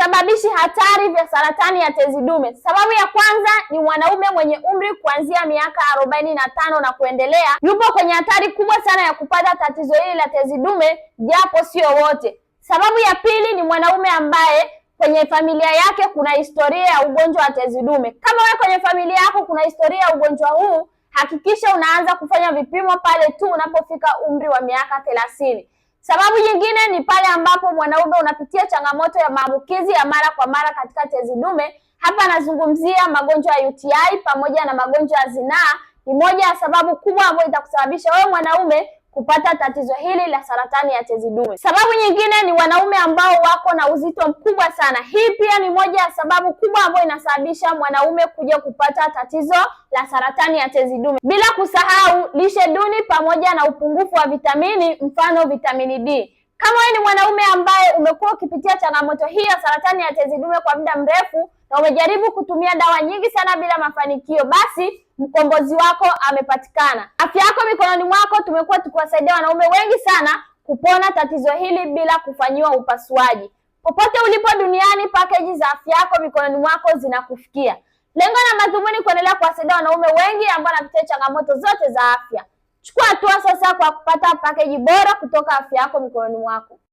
visababishi hatari vya saratani ya tezi dume. Sababu ya kwanza ni mwanaume mwenye umri kuanzia miaka 45 na kuendelea yupo kwenye hatari kubwa sana ya kupata tatizo hili la tezi dume, japo sio wote. Sababu ya pili ni mwanaume ambaye kwenye familia yake kuna historia ya ugonjwa wa tezi dume. Kama wewe kwenye familia yako kuna historia ya ugonjwa huu, hakikisha unaanza kufanya vipimo pale tu unapofika umri wa miaka 30. Sababu nyingine ni pale ambapo mwanaume unapitia changamoto ya maambukizi ya mara kwa mara katika tezi dume. Hapa nazungumzia magonjwa ya UTI pamoja na magonjwa ya zinaa. Ni moja ya sababu kubwa ambayo itakusababisha wewe mwanaume kupata tatizo hili la saratani ya tezi dume. Sababu nyingine ni wanaume ambao wako na uzito mkubwa sana. Hii pia ni moja ya sababu kubwa ambayo inasababisha mwanaume kuja kupata tatizo la saratani ya tezi dume. Bila kusahau lishe duni pamoja na upungufu wa vitamini, mfano vitamini D. Kama wewe ni mwanaume ambaye umekuwa ukipitia changamoto hii ya saratani ya tezi dume kwa muda mrefu na umejaribu kutumia dawa nyingi sana bila mafanikio, basi mkombozi wako amepatikana. Afya Yako Mikononi Mwako tumekuwa tukiwasaidia wanaume wengi sana kupona tatizo hili bila kufanyiwa upasuaji. Popote ulipo duniani, package za Afya Yako Mikononi Mwako zinakufikia. Lengo na madhumuni kuendelea kuwasaidia wanaume wengi ambao wanapitia changamoto zote za afya. Chukua hatua sasa kwa kupata package bora kutoka Afya Yako Mikononi Mwako.